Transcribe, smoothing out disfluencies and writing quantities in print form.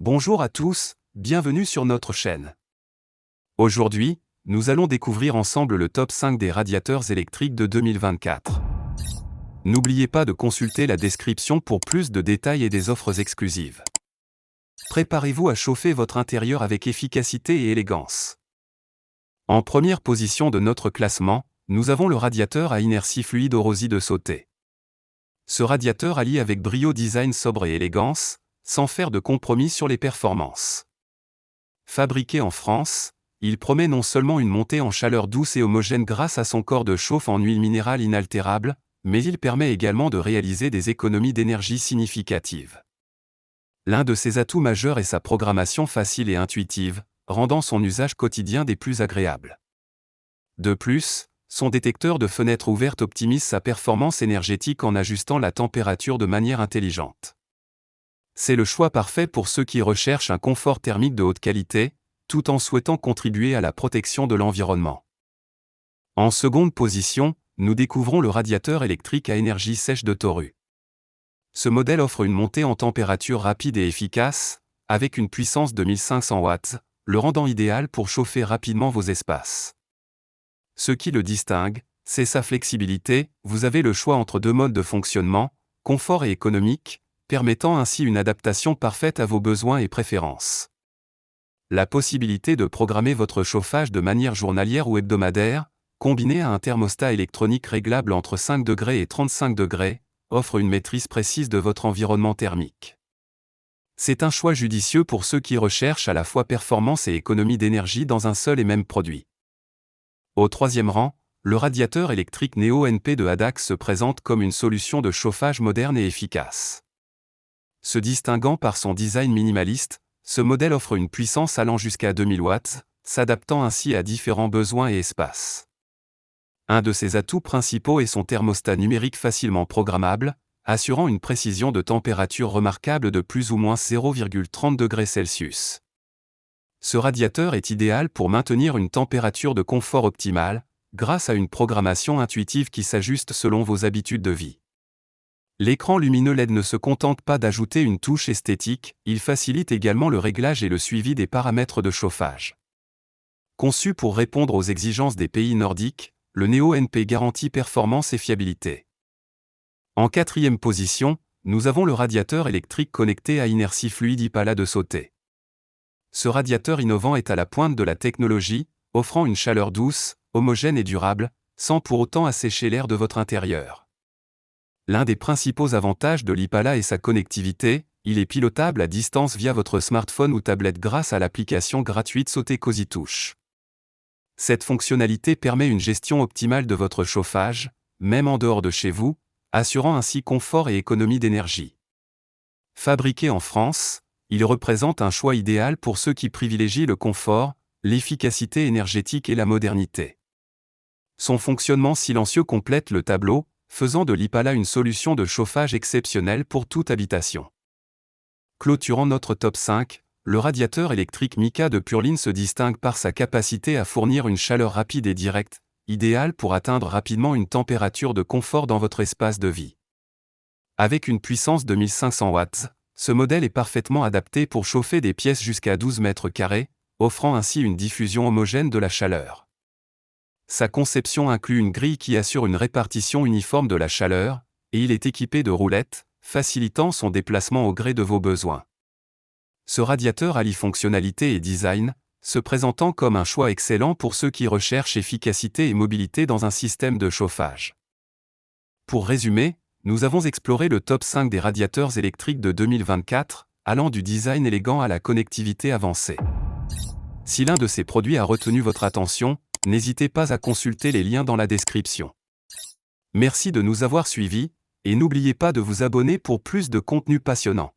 Bonjour à tous, bienvenue sur notre chaîne. Aujourd'hui, nous allons découvrir ensemble le top 5 des radiateurs électriques de 2024. N'oubliez pas de consulter la description pour plus de détails et des offres exclusives. Préparez-vous à chauffer votre intérieur avec efficacité et élégance. En première position de notre classement, nous avons le radiateur à inertie fluide Orosi de Sauté. Ce radiateur allie avec brio design sobre et élégance, sans faire de compromis sur les performances. Fabriqué en France, il promet non seulement une montée en chaleur douce et homogène grâce à son corps de chauffe en huile minérale inaltérable, mais il permet également de réaliser des économies d'énergie significatives. L'un de ses atouts majeurs est sa programmation facile et intuitive, rendant son usage quotidien des plus agréables. De plus, son détecteur de fenêtres ouvertes optimise sa performance énergétique en ajustant la température de manière intelligente. C'est le choix parfait pour ceux qui recherchent un confort thermique de haute qualité, tout en souhaitant contribuer à la protection de l'environnement. En seconde position, nous découvrons le radiateur électrique à énergie sèche de Toru. Ce modèle offre une montée en température rapide et efficace, avec une puissance de 1500 watts, le rendant idéal pour chauffer rapidement vos espaces. Ce qui le distingue, c'est sa flexibilité. Vous avez le choix entre deux modes de fonctionnement, confort et économique, permettant ainsi une adaptation parfaite à vos besoins et préférences. La possibilité de programmer votre chauffage de manière journalière ou hebdomadaire, combinée à un thermostat électronique réglable entre 5 degrés et 35 degrés, offre une maîtrise précise de votre environnement thermique. C'est un choix judicieux pour ceux qui recherchent à la fois performance et économie d'énergie dans un seul et même produit. Au troisième rang, le radiateur électrique Neo NP de Adax se présente comme une solution de chauffage moderne et efficace. Se distinguant par son design minimaliste, ce modèle offre une puissance allant jusqu'à 2000 watts, s'adaptant ainsi à différents besoins et espaces. Un de ses atouts principaux est son thermostat numérique facilement programmable, assurant une précision de température remarquable de plus ou moins 0,30 degrés Celsius. Ce radiateur est idéal pour maintenir une température de confort optimale, grâce à une programmation intuitive qui s'ajuste selon vos habitudes de vie. L'écran lumineux LED ne se contente pas d'ajouter une touche esthétique, il facilite également le réglage et le suivi des paramètres de chauffage. Conçu pour répondre aux exigences des pays nordiques, le Neo NP garantit performance et fiabilité. En quatrième position, nous avons le radiateur électrique connecté à inertie fluide Ipala de Sauté. Ce radiateur innovant est à la pointe de la technologie, offrant une chaleur douce, homogène et durable, sans pour autant assécher l'air de votre intérieur. L'un des principaux avantages de l'Ipala est sa connectivité, il est pilotable à distance via votre smartphone ou tablette grâce à l'application gratuite Sauté Cozy Touch. Cette fonctionnalité permet une gestion optimale de votre chauffage, même en dehors de chez vous, assurant ainsi confort et économie d'énergie. Fabriqué en France, il représente un choix idéal pour ceux qui privilégient le confort, l'efficacité énergétique et la modernité. Son fonctionnement silencieux complète le tableau, faisant de l'Ipala une solution de chauffage exceptionnelle pour toute habitation. Clôturant notre top 5, le radiateur électrique Mika de Purlin se distingue par sa capacité à fournir une chaleur rapide et directe, idéale pour atteindre rapidement une température de confort dans votre espace de vie. Avec une puissance de 1500 watts, ce modèle est parfaitement adapté pour chauffer des pièces jusqu'à 12 mètres carrés, offrant ainsi une diffusion homogène de la chaleur. Sa conception inclut une grille qui assure une répartition uniforme de la chaleur, et il est équipé de roulettes, facilitant son déplacement au gré de vos besoins. Ce radiateur allie fonctionnalité et design, se présentant comme un choix excellent pour ceux qui recherchent efficacité et mobilité dans un système de chauffage. Pour résumer, nous avons exploré le top 5 des radiateurs électriques de 2024, allant du design élégant à la connectivité avancée. Si l'un de ces produits a retenu votre attention, n'hésitez pas à consulter les liens dans la description. Merci de nous avoir suivis, et n'oubliez pas de vous abonner pour plus de contenu passionnant.